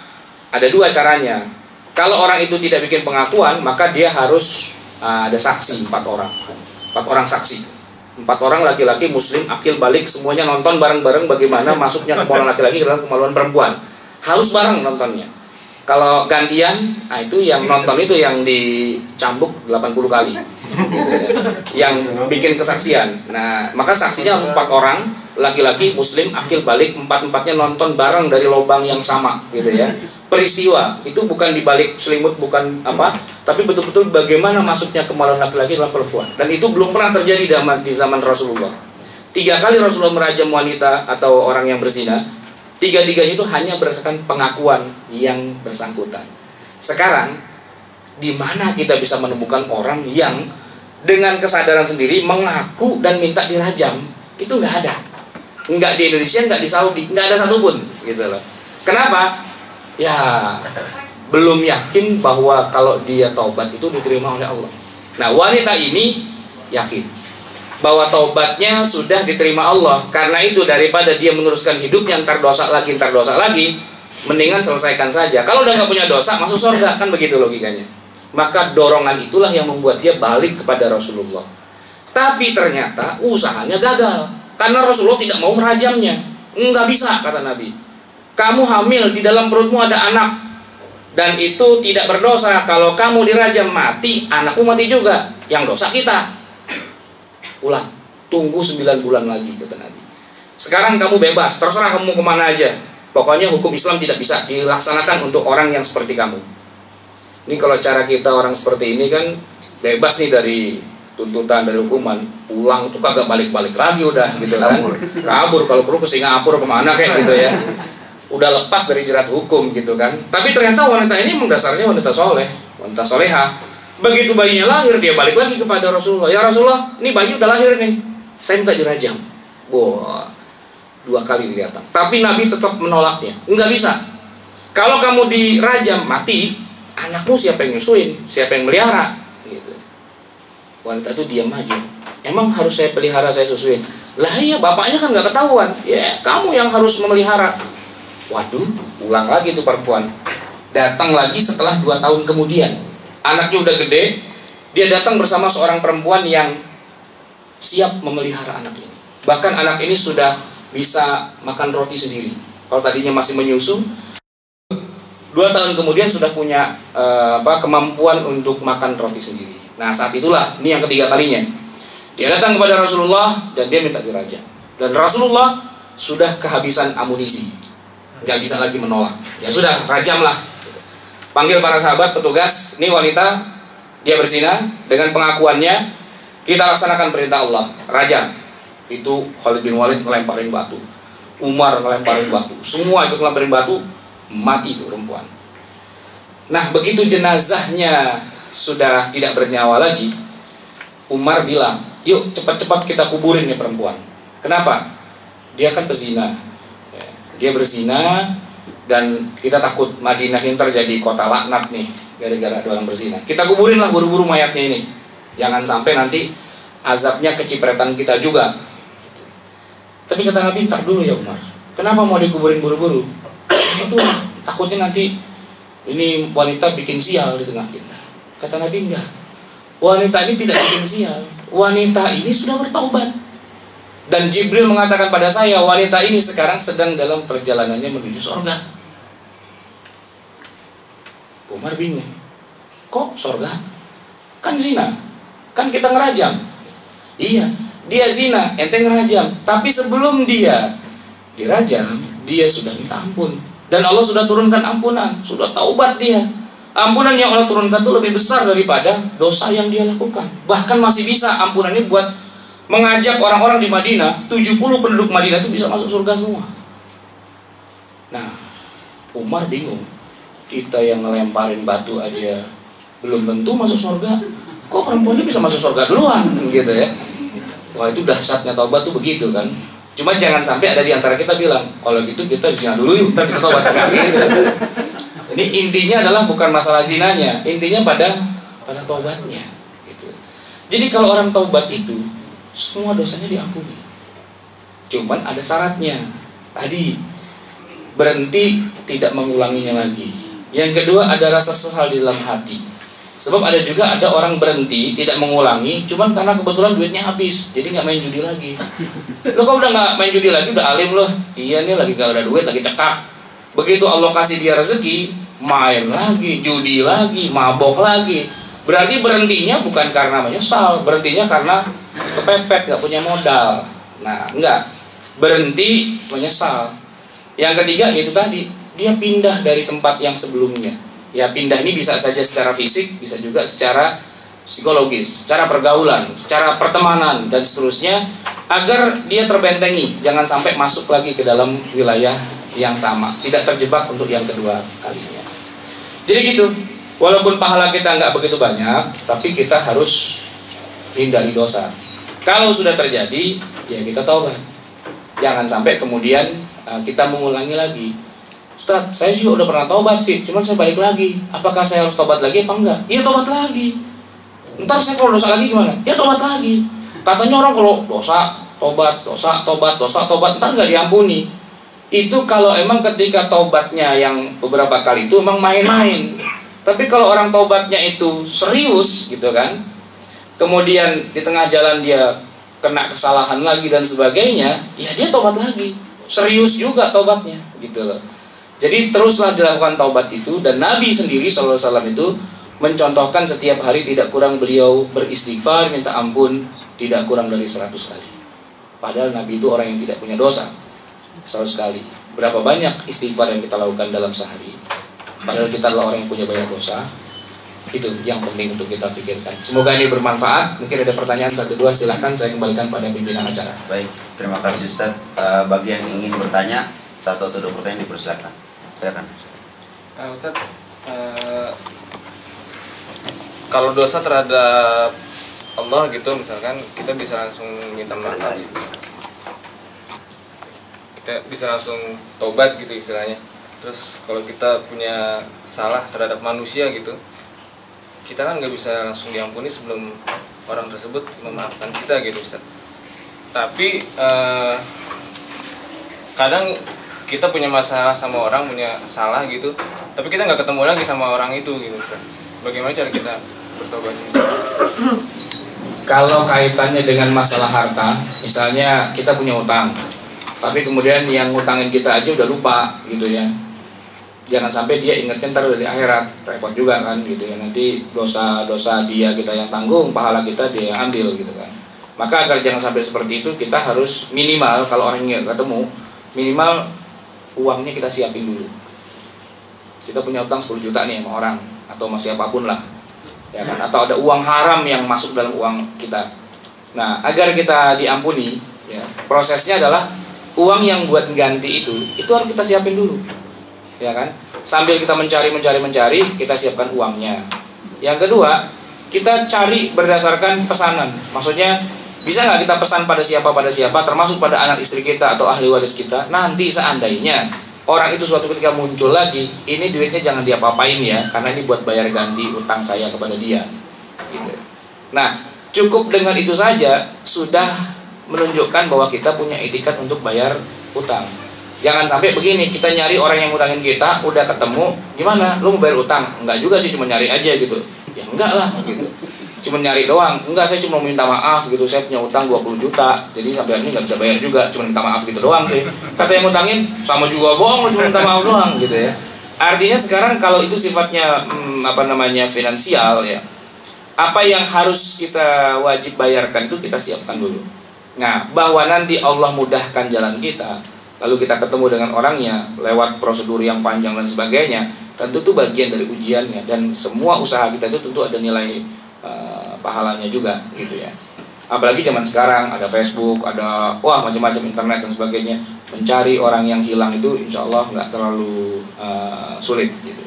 ada 2 caranya. Kalau orang itu tidak bikin pengakuan, maka dia harus ada saksi 4 orang. 4 orang saksi. 4 orang laki-laki muslim akil balik, semuanya nonton bareng-bareng bagaimana masuknya kemaluan laki-laki ke dalam kemaluan perempuan. Harus bareng nontonnya. Kalau gantian, nah itu yang nonton itu yang dicambuk 80 kali gitu ya. Yang bikin kesaksian. Nah, maka saksinya harus 4 orang laki-laki muslim akil balik, 4-4-nya nonton bareng dari lubang yang sama gitu ya. Peristiwa itu bukan dibalik selimut, bukan apa, tapi betul-betul bagaimana masuknya kemaluan laki-laki dalam perempuan. Dan itu belum pernah terjadi di zaman Rasulullah. 3 kali Rasulullah merajam wanita atau orang yang berzina. 3-tiganya itu hanya berdasarkan pengakuan yang bersangkutan. Sekarang di mana kita bisa menemukan orang yang dengan kesadaran sendiri mengaku dan minta dirajam? Itu nggak ada. Nggak di Indonesia, nggak di Saudi, nggak ada satupun gitu loh. Kenapa? Ya belum yakin bahwa kalau dia taubat itu diterima oleh Allah. Nah wanita ini yakin bahwa taubatnya sudah diterima Allah. Karena itu daripada dia meneruskan hidupnya ntar dosa lagi, mendingan selesaikan saja. Kalau udah nggak punya dosa masuk surga, kan begitu logikanya. Maka dorongan itulah yang membuat dia balik kepada Rasulullah. Tapi ternyata usahanya gagal karena Rasulullah tidak mau merajamnya. Nggak bisa, kata Nabi. Kamu hamil, di dalam perutmu ada anak, dan itu tidak berdosa. Kalau kamu dirajam mati, anakmu mati juga. Yang dosa kita. Ulang, tunggu 9 bulan lagi, kata Nabi. Sekarang kamu bebas, terserah kamu kemana aja. Pokoknya hukum Islam tidak bisa dilaksanakan untuk orang yang seperti kamu. Ini kalau cara kita orang seperti ini kan bebas nih dari tuntutan, dari hukuman. Pulang tuh kagak balik-balik lagi udah gitu kan. Kabur kalau perlu ke Singapura kemana kayak gitu ya. Udah lepas dari jerat hukum gitu kan. Tapi ternyata wanita ini mendasarnya wanita soleh, wanita soleha. Begitu bayinya lahir, dia balik lagi kepada Rasulullah. Ya Rasulullah, ini bayi udah lahir nih, saya minta dirajam. Wah, 2 kali dia datang. Tapi Nabi tetap menolaknya. Enggak bisa. Kalau kamu dirajam mati, anakmu siapa yang nyusuin, siapa yang melihara gitu. Wanita itu diam aja. Emang harus saya pelihara, saya susuin? Lah iya, bapaknya kan nggak ketahuan. Ya, kamu yang harus memelihara. Waduh, ulang lagi tuh perempuan. Datang lagi setelah 2 tahun kemudian. Anaknya udah gede, dia datang bersama seorang perempuan yang siap memelihara anak ini. Bahkan anak ini sudah bisa makan roti sendiri. Kalau tadinya masih menyusu, 2 tahun kemudian sudah punya kemampuan untuk makan roti sendiri. Nah, saat itulah, ini yang ketiga kalinya, dia datang kepada Rasulullah dan dia minta dirajam. Dan Rasulullah sudah kehabisan amunisi, nggak bisa lagi menolak. Ya sudah, rajamlah. Panggil para sahabat, petugas, ini wanita, dia berzina, dengan pengakuannya, kita laksanakan perintah Allah, rajam. Itu Khalid bin Walid ngelemparin batu, Umar ngelemparin batu, semua ikut ngelemparin batu, mati itu perempuan. Nah, begitu jenazahnya sudah tidak bernyawa lagi, Umar bilang, yuk cepat-cepat kita kuburin nih perempuan. Kenapa? Dia kan berzina. Dia berzina, dan kita takut Madinah ini terjadi kota laknat nih gara-gara ada orang berzina. Kita kuburin lah buru-buru mayatnya ini. Jangan sampai nanti azabnya kecipretan kita juga. Tapi kata Nabi, "Tar dulu ya Umar. Kenapa mau dikuburin buru-buru?" Itu takutnya nanti ini wanita bikin sial di tengah kita. Kata Nabi, enggak. Wanita ini tidak bikin sial. Wanita ini sudah bertaubat. Dan Jibril mengatakan pada saya, wanita ini sekarang sedang dalam perjalanannya menuju surga. Umar bingung. Kok surga? Kan zina. Kan kita ngerajam. Iya, dia zina, ente ngerajam. Tapi sebelum dia dirajam, dia sudah minta ampun. Dan Allah sudah turunkan ampunan, sudah taubat dia. Ampunan yang Allah turunkan itu lebih besar daripada dosa yang dia lakukan. Bahkan masih bisa ampunan ini buat mengajak orang-orang di Madinah, 70 penduduk Madinah itu bisa masuk surga semua. Nah, Umar bingung. Kita yang ngelemparin batu aja belum tentu masuk surga, kok perempuan ini bisa masuk surga duluan, gitu ya. Wah, itu dahsyatnya taubat tuh begitu kan. Cuma jangan sampai ada di antara kita bilang, kalau gitu kita zina dulu yuk, ntar kita taubat. Enggak gitu. Ini intinya adalah bukan masalah zinanya, intinya pada taubatnya gitu. Jadi kalau orang taubat itu semua dosanya diampuni. Cuman ada syaratnya. Tadi berhenti tidak mengulanginya lagi. Yang kedua ada rasa sesal di dalam hati. Sebab ada juga ada orang berhenti tidak mengulangi, cuman karena kebetulan duitnya habis, jadi nggak main judi lagi. Lo kok udah nggak main judi lagi, udah alim loh. Iya nih lagi gak ada duit, lagi cekak. Begitu Allah kasih dia rezeki, main lagi, judi lagi, mabok lagi. Berarti berhentinya bukan karena menyesal, berhentinya karena kepepet, nggak punya modal. Nah, enggak, berhenti menyesal. Yang ketiga itu tadi, dia pindah dari tempat yang sebelumnya. Ya, pindah ini bisa saja secara fisik, bisa juga secara psikologis, secara pergaulan, secara pertemanan dan seterusnya, agar dia terbentengi, jangan sampai masuk lagi ke dalam wilayah yang sama, tidak terjebak untuk yang kedua kalinya. Jadi gitu, walaupun pahala kita nggak begitu banyak, tapi kita harus hindari dosa. Kalau sudah terjadi, ya kita taubat. Jangan sampai kemudian kita mengulangi lagi. Ustaz, saya juga udah pernah taubat sih, cuman saya balik lagi. Apakah saya harus taubat lagi apa enggak? Iya, taubat lagi. Ntar saya kalau dosa lagi gimana? Ya taubat lagi. Katanya orang kalau dosa, tobat, ntar nggak diampuni. Itu kalau emang ketika taubatnya yang beberapa kali itu emang main-main. Tapi kalau orang taubatnya itu serius gitu kan, kemudian di tengah jalan dia kena kesalahan lagi dan sebagainya, ya dia taubat lagi, serius juga taubatnya gitu loh. Jadi teruslah dilakukan taubat itu. Dan Nabi sendiri SAW itu mencontohkan setiap hari tidak kurang beliau beristighfar, minta ampun tidak kurang dari 100 kali. Padahal Nabi itu orang yang tidak punya dosa. 100 kali. Berapa banyak istighfar yang kita lakukan dalam sehari? Padahal kita adalah orang yang punya banyak dosa. Itu yang penting untuk kita pikirkan. Semoga ini bermanfaat. Mungkin ada pertanyaan 1-2, silahkan saya kembalikan pada pimpinan acara. Baik, terima kasih Ustaz. Bagi yang ingin bertanya, 1 atau 2 pertanyaan dipersilakan. Silakan. Ustaz, kalau dosa terhadap Allah gitu, misalkan kita bisa langsung minta maaf, kita bisa langsung tobat gitu istilahnya. Terus kalau kita punya salah terhadap manusia gitu, kita kan nggak bisa langsung diampuni sebelum orang tersebut memaafkan kita gitu Ustaz. Tapi kadang kita punya masalah sama orang, punya salah gitu, tapi kita nggak ketemu lagi sama orang itu gitu Ustaz. Bagaimana cara kita bertobat? Kalau kaitannya dengan masalah harta, misalnya kita punya utang, tapi kemudian yang ngutangin kita aja udah lupa gitu ya. Jangan sampai dia ingatkan ntar udah di akhirat, repot juga kan gitu ya. Nanti dosa-dosa dia kita yang tanggung, pahala kita dia yang ambil gitu kan. Maka agar jangan sampai seperti itu, kita harus minimal kalau orang nggak ketemu, minimal uangnya kita siapin dulu. Kita punya utang 10 juta nih sama orang atau sama siapapun lah, ya kan? Atau ada uang haram yang masuk dalam uang kita. Nah, agar kita diampuni, ya, prosesnya adalah uang yang buat ganti itu harus kita siapin dulu, ya kan? Sambil kita mencari, kita siapkan uangnya. Yang kedua, kita cari berdasarkan pesanan. Maksudnya, bisa nggak kita pesan pada siapa, termasuk pada anak istri kita atau ahli waris kita. Nanti seandainya orang itu suatu ketika muncul lagi, ini duitnya jangan diapa-apain ya, karena ini buat bayar ganti utang saya kepada dia gitu. Nah, cukup dengan itu saja sudah menunjukkan bahwa kita punya etikat untuk bayar utang. Jangan sampai begini, kita nyari orang yang ngutangin kita, udah ketemu, gimana? Lu mau bayar utang? Enggak juga sih, cuma nyari aja gitu. Ya enggak lah gitu. Cuma nyari doang, enggak, saya cuma minta maaf gitu, saya punya utang 20 juta, jadi sampai hari ini nggak bisa bayar juga, cuma minta maaf gitu doang sih. Kata yang ngutangin, sama juga bohong, cuma minta maaf doang gitu ya. Artinya sekarang kalau itu sifatnya finansial ya, apa yang harus kita wajib bayarkan itu kita siapkan dulu. Nah, bahwa nanti Allah mudahkan jalan kita, lalu kita ketemu dengan orangnya lewat prosedur yang panjang dan sebagainya, tentu itu bagian dari ujiannya, dan semua usaha kita itu tentu ada nilai pahalanya juga gitu ya. Apalagi zaman sekarang ada Facebook, ada macam-macam internet dan sebagainya. Mencari orang yang hilang itu insya Allah nggak terlalu sulit gitu.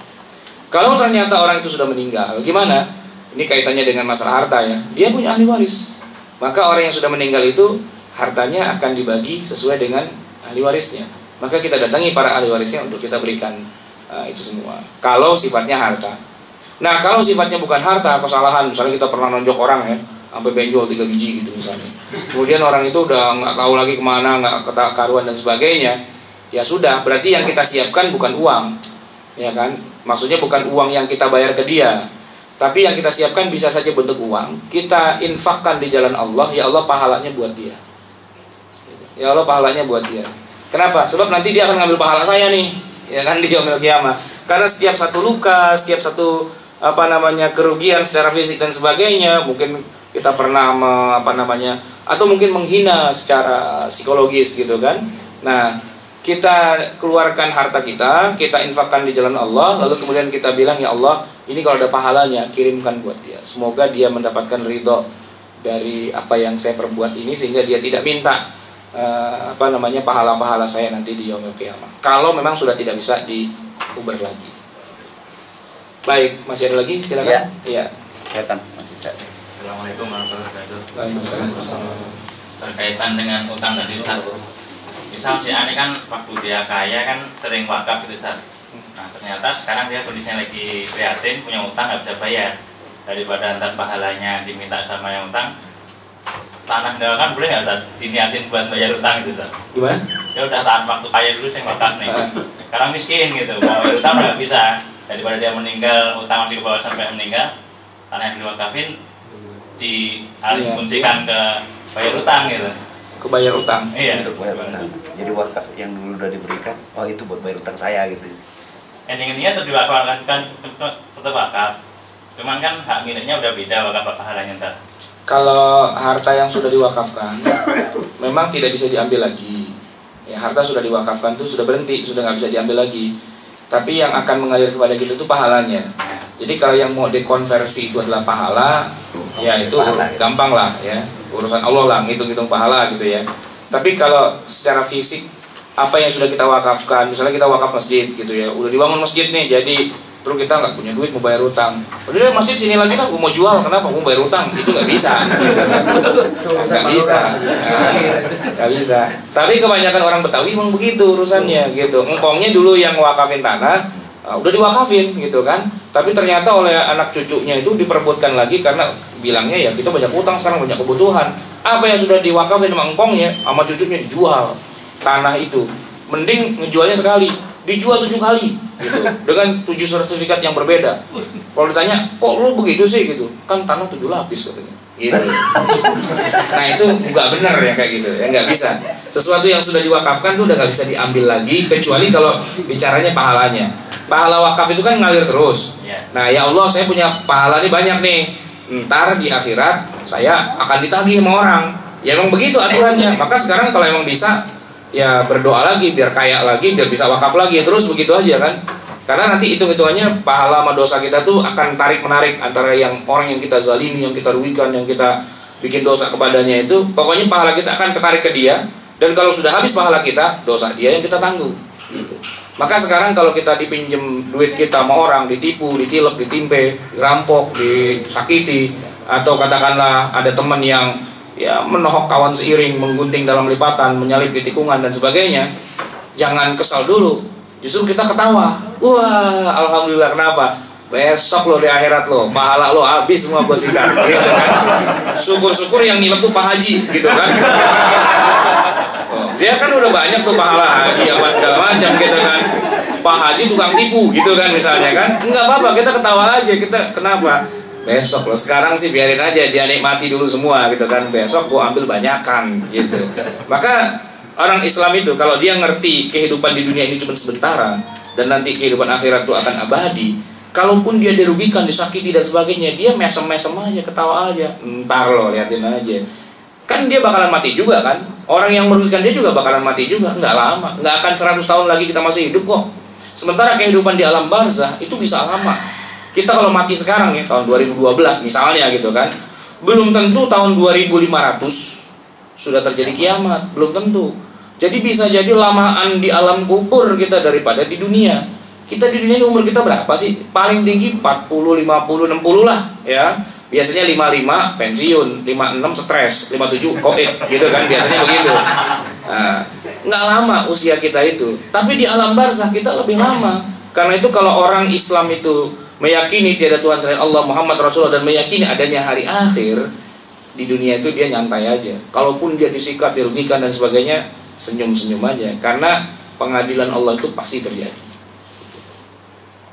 Kalau ternyata orang itu sudah meninggal, gimana? Ini kaitannya dengan masalah harta ya. Dia punya ahli waris, maka orang yang sudah meninggal itu hartanya akan dibagi sesuai dengan ahli warisnya. Maka kita datangi para ahli warisnya untuk kita berikan itu semua. Kalau sifatnya harta. Nah, kalau sifatnya bukan harta, kesalahan, misalnya kita pernah nonjok orang ya, sampai benjol 3 biji gitu misalnya. Kemudian orang itu udah nggak tahu lagi kemana, nggak karuan dan sebagainya. Ya sudah, berarti yang kita siapkan bukan uang, ya kan? Maksudnya bukan uang yang kita bayar ke dia, tapi yang kita siapkan bisa saja bentuk uang. Kita infakkan di jalan Allah, ya Allah pahalanya buat dia. Ya Allah pahalanya buat dia. Kenapa? Sebab nanti dia akan ngambil pahala saya nih, ya kan, di yaumil qiyamah. Karena setiap satu luka, setiap satu kerugian secara fisik dan sebagainya, mungkin kita pernah atau mungkin menghina secara psikologis gitu kan. Nah, kita keluarkan harta kita infakkan di jalan Allah, lalu kemudian kita bilang, ya Allah, ini kalau ada pahalanya kirimkan buat dia. Semoga dia mendapatkan ridho dari apa yang saya perbuat ini, sehingga dia tidak minta pahala-pahala saya nanti di yaumil qiyamah. Kalau memang sudah tidak bisa diubah lagi. Baik, masih ada lagi? Silakan. Iya. Silakan. Assalamualaikum warahmatullahi wabarakatuh. Waalaikumsalam. Berkaitan dengan utang tadi, Ustaz. Misal si Ani kan waktu dia kaya kan sering wakaf itu, Ustaz. Nah, ternyata sekarang dia kondisinya lagi prihatin, punya utang nggak bisa bayar. Daripada ntar pahalanya diminta sama yang utang, tanah nggak kan boleh nggak, Ustaz? Diniatin buat bayar utang itu, Ustaz. Gimana? Dia udah tahan waktu kaya dulu saya wakaf nih. Sekarang miskin gitu, mau bayar utang nggak bisa. Daripada dia meninggal, utang masih ke bawah sampai meninggal, tanah yang diwakafin dialihfungsikan ke bayar utang gitu. Ke bayar utang. Iya. Untuk bayar utang. Jadi wakaf yang dulu udah diberikan, itu buat bayar utang saya gitu. Endingnya tetap diwakafkan, kan tetap wakaf. Cuman kan hak miliknya udah beda, wakaf pahalanya ntar. Kalau harta yang sudah diwakafkan, memang tidak bisa diambil lagi. Ya, harta sudah diwakafkan itu sudah berhenti, sudah nggak bisa diambil lagi. Tapi yang akan mengalir kepada kita itu pahalanya. Jadi kalau yang mau dikonversi itu adalah pahala, ya itu gampang lah ya, urusan Allah lah, ngitung-ngitung pahala gitu ya. Tapi kalau secara fisik, apa yang sudah kita wakafkan, misalnya kita wakaf masjid gitu ya, udah dibangun masjid nih, jadi terus kita nggak punya duit mau bayar utang, udah masjid sini lagi lah, gue mau jual, kenapa mau bayar utang, itu nggak bisa, nggak bisa. Tapi kebanyakan orang Betawi memang begitu urusannya gitu. Engkongnya dulu yang wakafin tanah, udah diwakafin gitu kan, tapi ternyata oleh anak cucunya itu diperebutkan lagi karena bilangnya ya kita banyak utang sekarang, banyak kebutuhan. Apa yang sudah diwakafin sama engkongnya sama cucunya dijual tanah itu. Mending ngejualnya sekali, dijual 7 kali gitu, dengan 7 sertifikat yang berbeda. Kalau ditanya, kok lu begitu sih gitu? Kan tanah 7 lapis katanya. Gitu. Nah itu nggak benar ya kayak gitu, ya nggak bisa. Sesuatu yang sudah diwakafkan tuh udah nggak bisa diambil lagi, kecuali kalau bicaranya pahalanya. Pahala wakaf itu kan ngalir terus. Nah ya Allah, saya punya pahala nih banyak nih. Ntar di akhirat saya akan ditagih sama orang. Ya emang begitu aturannya. Maka sekarang kalau emang bisa, ya berdoa lagi biar kaya lagi, biar bisa wakaf lagi, terus begitu aja kan. Karena nanti hitung-hitungannya pahala sama dosa kita tuh akan tarik-menarik antara yang orang yang kita zalimi, yang kita rugikan, yang kita bikin dosa kepadanya itu. Pokoknya pahala kita akan ketarik ke dia. Dan kalau sudah habis pahala kita, dosa dia yang kita tanggung gitu. Maka sekarang kalau kita dipinjem duit kita sama orang, ditipu, ditilep, ditimpe, dirampok, disakiti, atau katakanlah ada teman yang ya menohok kawan seiring, menggunting dalam lipatan, menyalip di tikungan dan sebagainya, jangan kesal dulu. Justru kita ketawa. Wah, alhamdulillah, kenapa? Besok lo di akhirat lo, pahala lo habis semua gue sikat, gitu kan? Syukur-syukur yang nilep tuh Pak Haji, gitu kan? Oh, dia kan udah banyak tuh pahala haji apa segala macam, gitu kan? Pak Haji tukang tipu, gitu kan misalnya kan? Enggak apa-apa, kita ketawa aja, kita kenapa? Besok lo, sekarang sih biarin aja dia nikmati dulu semua, gitu kan? Besok gue ambil banyakan, gitu. Maka orang Islam itu kalau dia ngerti kehidupan di dunia ini cuma sementara dan nanti kehidupan akhirat itu akan abadi, kalaupun dia dirugikan, disakiti dan sebagainya, dia mesem-mesem aja, ketawa aja. Ntar lo liatin aja, kan dia bakalan mati juga kan. Orang yang merugikan dia juga bakalan mati juga, nggak lama, nggak akan 100 tahun lagi kita masih hidup kok. Sementara kehidupan di alam barzah itu bisa lama. Kita kalau mati sekarang ya tahun 2012 misalnya gitu kan, belum tentu tahun 2500 sudah terjadi kiamat, belum tentu. Jadi bisa jadi lamaan di alam kubur kita daripada di dunia. Kita di dunia ini umur kita berapa sih? Paling tinggi 40, 50, 60 lah ya. Biasanya 55 pensiun, 56 stres, 57 covid gitu kan, biasanya begitu. Nah, nggak lama usia kita itu. Tapi di alam barzah kita lebih lama. Karena itu kalau orang Islam itu meyakini tiada Tuhan selain Allah, Muhammad Rasulullah, dan meyakini adanya hari akhir, di dunia itu dia nyantai aja. Kalaupun dia disikat, dirugikan dan sebagainya, senyum-senyum aja. Karena pengadilan Allah itu pasti terjadi.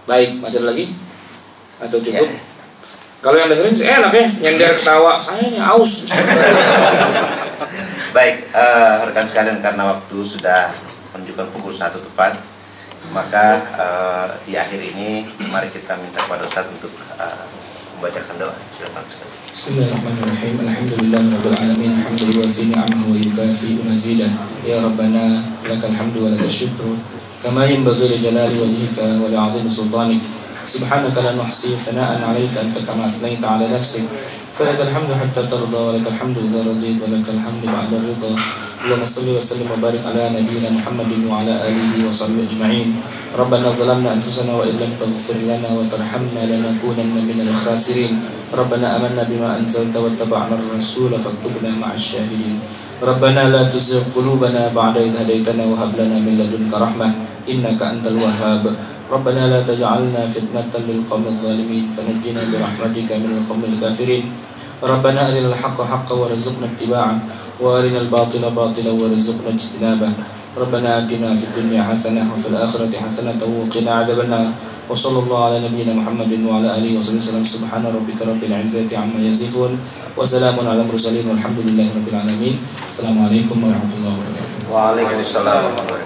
Baik, masih ada lagi? Atau cukup? Ya. Kalau yang dengerin sih enak ya, nyender ketawa. Saya ini aus. Baik, rekan sekalian, karena waktu sudah menunjukkan pukul 1 tepat, maka di akhir ini mari kita minta kepada Ustaz untuk membacakan doa. Silakan Ustaz. Bismillahirrahmanirrahim. Alhamdulillahirabbil alamin, hamdan yuwafi ni'amahu wa yukafi mazidah. Ya Rabbana lakal hamdu wa lakal syukru kama yanbaghi li jalali wajhika wa li 'azimi sultanik. Subhanaka la nuhsi thana'an 'alaika anta kama athnayta 'ala nafsik. Falakal hamdu hatta tarda wa lakal hamdu idza radita wa lakal hamdu ba'da ridha. Allahumma shalli wa sallim wa barik ala nabiyyina Muhammadin wa ala alihi wa sahbihi ajma'in. Rabbana zalamna anfusana wa illam taghfir lana wa tarhamna lanakunanna minal khasirin. Rabbana amanna bima anzalta wattaba'na ar-rasula faktubna ma'asy syahidin. Rabbana la tuzigh qulubana ba'da idh hadaytana wa hab lana min ladunka rahmah innaka antal wahhab. Rabbana la taj'alna fitnatan lil qaumidh dhalimin fanajjina bi rahmatika minal qaumil kafirin. Rabbana arinal haqqa haqqan warzuqna ittiba'ah wa arinal batila batilan warzuqna ijtinabah. Rabbana atina fid dunya hasanah wa fil akhirati hasanah wa qina adzabannar. Wa sallallahu ala nabiyyina Muhammadin wa ala alihi wasallam. Subhana rabbika rabbil izzati amma yasifun wa salamun ala mursalin walhamdulillahi rabbil alamin. Assalamualaikum warahmatullahi wabarakatuh. Waalaikumsalam warahmatullahi wabarakatuh.